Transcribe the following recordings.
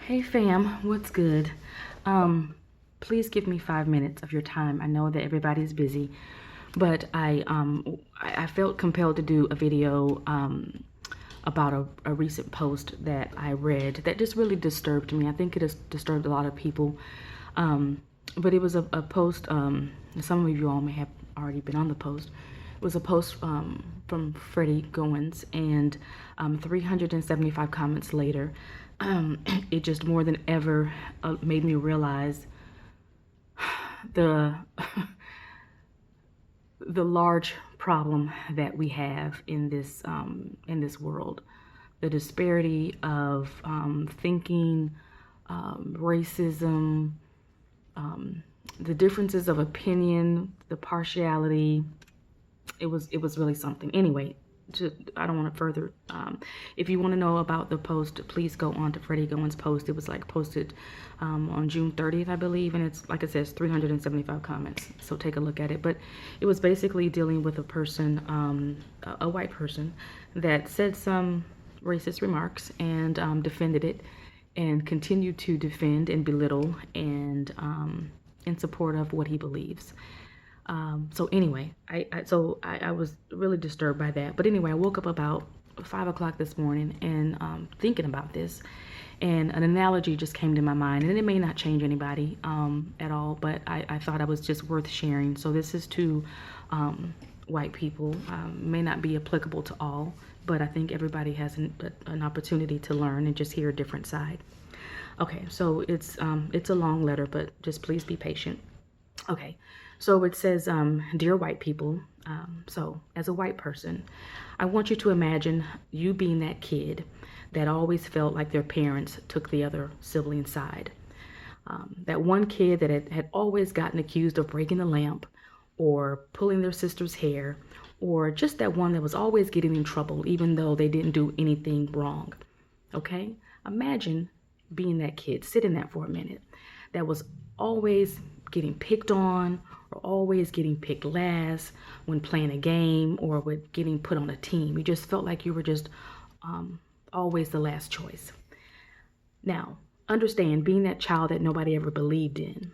Hey fam, what's good? Please give me 5 minutes of your time. I know that everybody's busy, but I felt compelled to do a video about a recent post that I read that just really disturbed me. I think it has disturbed a lot of people. But it was a post, some of you all may have already been on the post. It was a post from Freddie Goins, and 375 comments later, it just more than ever made me realize the the large problem that we have in this world, the disparity of thinking, racism, the differences of opinion, the partiality. It was really something. Anyway, I don't want to further. If you want to know about the post, please go on to Freddie Goins' post. It was like posted on June 30th, I believe, and it's like it says 375 comments. So take a look at it. But it was basically dealing with a person, a white person, that said some racist remarks and defended it, and continued to defend and belittle and in support of what he believes. So anyway, I was really disturbed by that. But anyway, I woke up about 5 o'clock this morning and thinking about this, and an analogy just came to my mind, and it may not change anybody at all, but I thought it was just worth sharing. So this is to white people, may not be applicable to all, but I think everybody has an opportunity to learn and just hear a different side. Okay, so it's a long letter, but just please be patient. Okay, so it says, dear white people, so as a white person, I want you to imagine you being that kid that always felt like their parents took the other sibling side. That one kid that had always gotten accused of breaking the lamp or pulling their sister's hair, or just that one that was always getting in trouble even though they didn't do anything wrong. Okay, imagine being that kid, sit in that for a minute, that was always getting picked on or always getting picked last when playing a game or with getting put on a team. You just felt like you were just always the last choice. Now, understand, being that child that nobody ever believed in,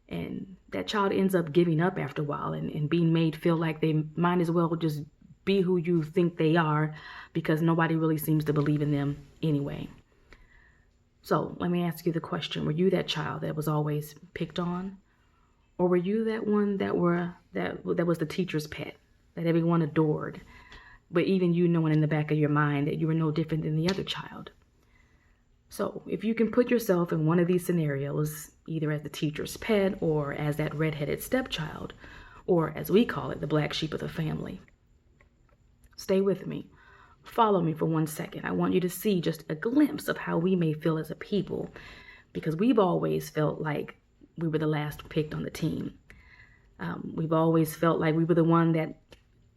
and that child ends up giving up after a while and being made feel like they might as well just be who you think they are because nobody really seems to believe in them anyway. So let me ask you the question. Were you that child that was always picked on? Or were you that one that was the teacher's pet, that everyone adored, but even you knowing in the back of your mind that you were no different than the other child? So if you can put yourself in one of these scenarios, either as the teacher's pet or as that redheaded stepchild, or as we call it, the black sheep of the family. Stay with me. Follow me for 1 second. I want you to see just a glimpse of how we may feel as a people, because we've always felt like we were the last picked on the team. We've always felt like we were the one that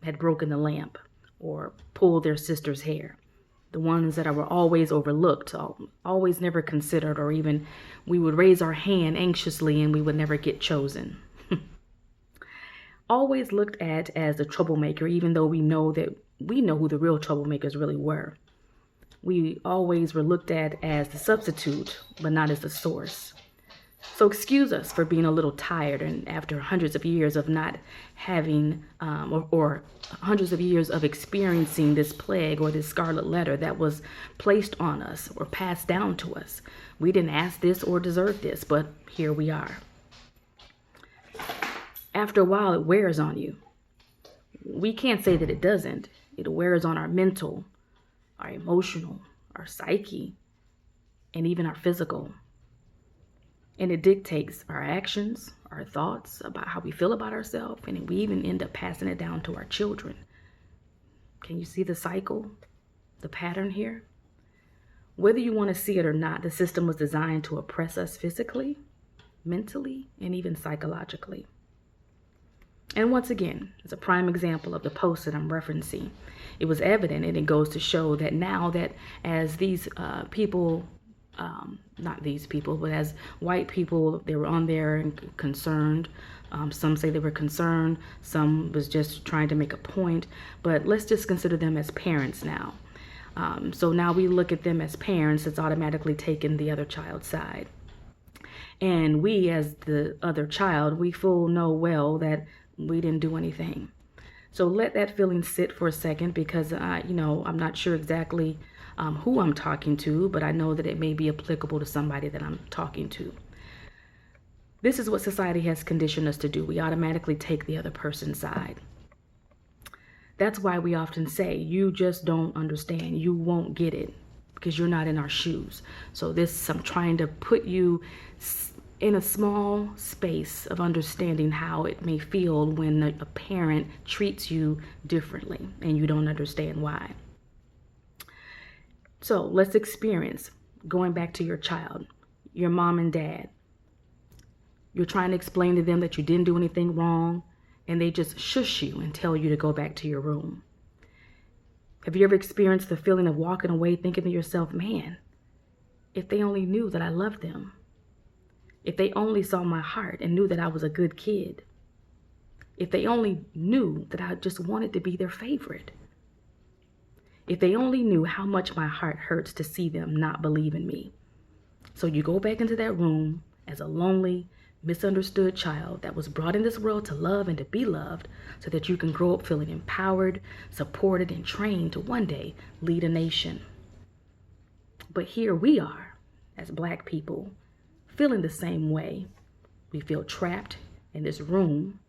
had broken the lamp or pulled their sister's hair. The ones that were always overlooked, always never considered, or even we would raise our hand anxiously and we would never get chosen. Always looked at as the troublemaker, even though we know who the real troublemakers really were. We always were looked at as the substitute, but not as the source. So excuse us for being a little tired, and after hundreds of years of not having, or hundreds of years of experiencing this plague or this scarlet letter that was placed on us or passed down to us. We didn't ask this or deserve this, but here we are. After a while, it wears on you. We can't say that it doesn't. It wears on our mental, our emotional, our psyche, and even our physical. And it dictates our actions, our thoughts about how we feel about ourselves, and we even end up passing it down to our children. Can you see the cycle, the pattern here? Whether you want to see it or not, the system was designed to oppress us physically, mentally, and even psychologically. And once again, as a prime example of the post that I'm referencing, it was evident, and it goes to show that now that as these people, not these people, but as white people, they were on there and concerned. Some say they were concerned. Some was just trying to make a point. But let's just consider them as parents now. So now we look at them as parents, it's automatically taken the other child's side. And we, as the other child, we full know well that we didn't do anything. So let that feeling sit for a second, because I'm not sure exactly who I'm talking to, but I know that it may be applicable to somebody that I'm talking to. This is what society has conditioned us to do. We automatically take the other person's side. That's why we often say, you just don't understand. You won't get it because you're not in our shoes. So I'm trying to put you in a small space of understanding how it may feel when a parent treats you differently and you don't understand why. So let's experience going back to your child, your mom and dad. You're trying to explain to them that you didn't do anything wrong, and they just shush you and tell you to go back to your room. Have you ever experienced the feeling of walking away thinking to yourself, man, if they only knew that I loved them, if they only saw my heart and knew that I was a good kid, if they only knew that I just wanted to be their favorite, if they only knew how much my heart hurts to see them not believe in me. So you go back into that room as a lonely, misunderstood child that was brought in this world to love and to be loved, so that you can grow up feeling empowered, supported, and trained to one day lead a nation. But here we are, as Black people, feeling the same way. We feel trapped in this room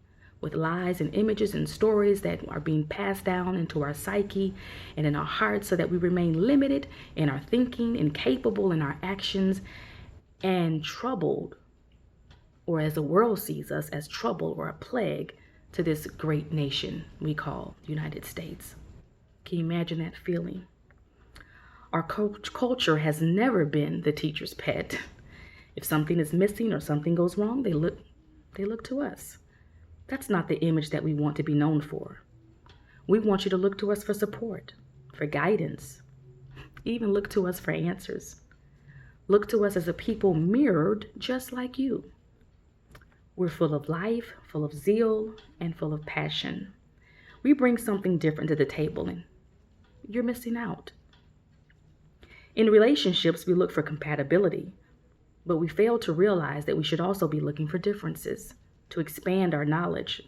with lies and images and stories that are being passed down into our psyche and in our hearts, so that we remain limited in our thinking, incapable in our actions, and troubled, or as the world sees us, as trouble or a plague to this great nation we call the United States. Can you imagine that feeling? Our culture has never been the teacher's pet. If something is missing or something goes wrong, they look to us. That's not the image that we want to be known for. We want you to look to us for support, for guidance, even look to us for answers. Look to us as a people mirrored just like you. We're full of life, full of zeal, and full of passion. We bring something different to the table, and you're missing out. In relationships, we look for compatibility, but we fail to realize that we should also be looking for differences to expand our knowledge.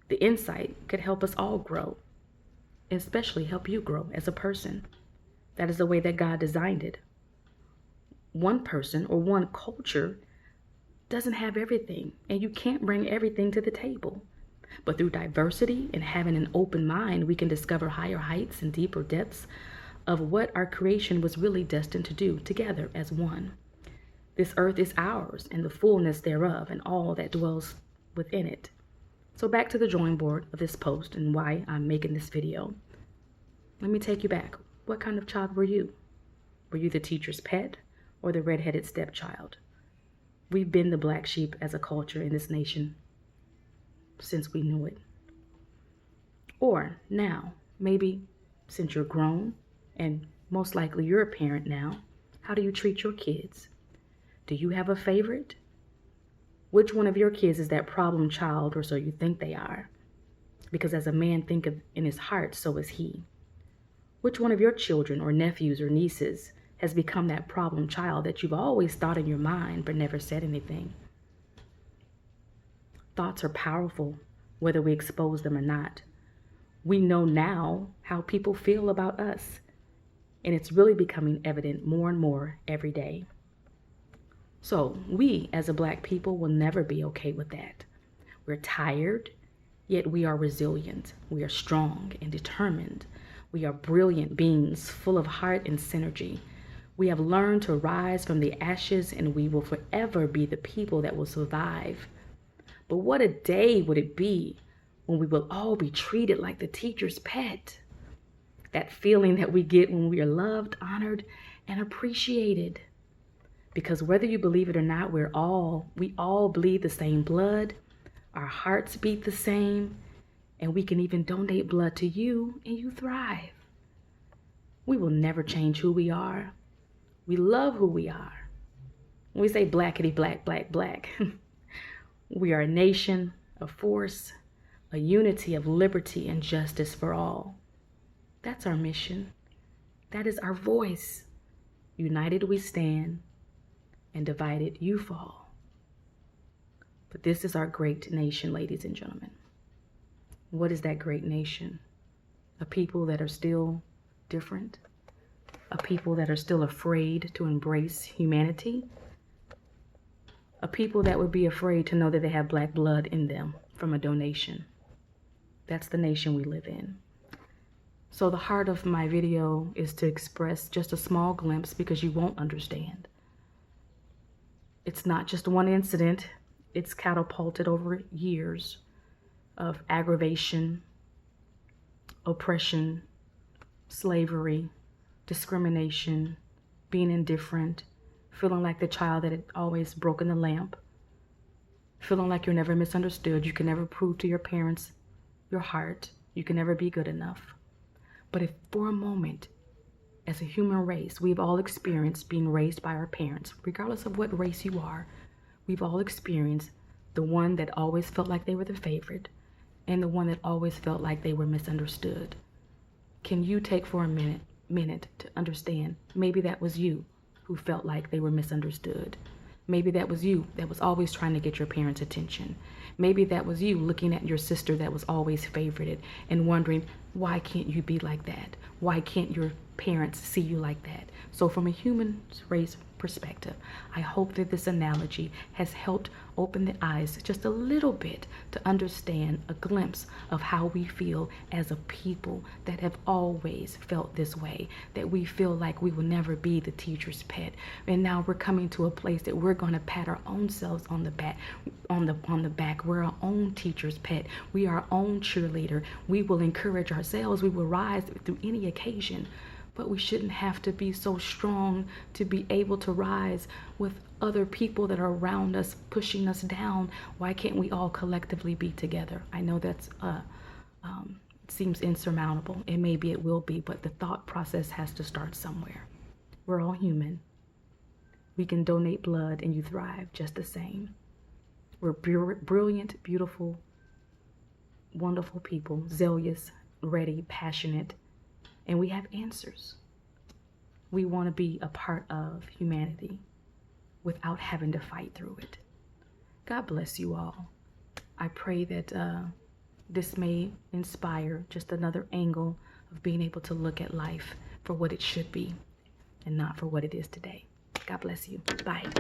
The insight could help us all grow, especially help you grow as a person. That is the way that God designed it. One person or one culture doesn't have everything, and you can't bring everything to the table. But through diversity and having an open mind, we can discover higher heights and deeper depths of what our creation was really destined to do together as one. This earth is ours and the fullness thereof and all that dwells within it. So back to the drawing board of this post and why I'm making this video. Let me take you back. What kind of child were you? Were you the teacher's pet or the red-headed stepchild? We've been the black sheep as a culture in this nation since we knew it. Or now, maybe since you're grown and most likely you're a parent now, how do you treat your kids? Do you have a favorite? Which one of your kids is that problem child, or so you think they are? Because as a man thinketh in his heart, so is he. Which one of your children or nephews or nieces has become that problem child that you've always thought in your mind but never said anything? Thoughts are powerful, whether we expose them or not. We know now how people feel about us, and it's really becoming evident more and more every day. So we as a black people will never be okay with that. We're tired, yet we are resilient. We are strong and determined. We are brilliant beings full of heart and synergy. We have learned to rise from the ashes, and we will forever be the people that will survive. But what a day would it be when we will all be treated like the teacher's pet. That feeling that we get when we are loved, honored, and appreciated. Because whether you believe it or not, we all bleed the same blood, our hearts beat the same, and we can even donate blood to you and you thrive. We will never change who we are. We love who we are. When we say blackity black, black, black, we are a nation, a force, a unity of liberty and justice for all. That's our mission. That is our voice. United we stand, and divided you fall. But this is our great nation, ladies and gentlemen. What is that great nation? A people that are still different, a people that are still afraid to embrace humanity, a people that would be afraid to know that they have black blood in them from a donation. That's the nation we live in. So the heart of my video is to express just a small glimpse, because you won't understand. It's not just one incident. It's catapulted over years of aggravation, oppression, slavery, discrimination, being indifferent, feeling like the child that had always broken the lamp, feeling like you're never misunderstood. You can never prove to your parents your heart. You can never be good enough. But if for a moment, as a human race, we've all experienced being raised by our parents, regardless of what race you are, we've all experienced the one that always felt like they were the favorite and the one that always felt like they were misunderstood. Can you take for a minute to understand? Maybe that was you who felt like they were misunderstood. Maybe that was you that was always trying to get your parents' attention. Maybe that was you looking at your sister that was always favorited and wondering, why can't you be like that? Why can't your parents see you like that? So from a human race perspective, I hope that this analogy has helped open the eyes just a little bit to understand a glimpse of how we feel as a people that have always felt this way, that we feel like we will never be the teacher's pet. And now we're coming to a place that we're going to pat our own selves on the back, We're our own teacher's pet. We are our own cheerleader. We will encourage ourselves. We will rise through any occasion. But we shouldn't have to be so strong to be able to rise with other people that are around us pushing us down. Why can't we all collectively be together? I know that's it seems insurmountable, and maybe it will be, but the thought process has to start somewhere. We're all human. We can donate blood and you thrive just the same. We're brilliant, beautiful, wonderful people, zealous, ready, passionate, and we have answers. We want to be a part of humanity without having to fight through it. God bless you all. I pray that this may inspire just another angle of being able to look at life for what it should be and not for what it is today. God bless you. Bye.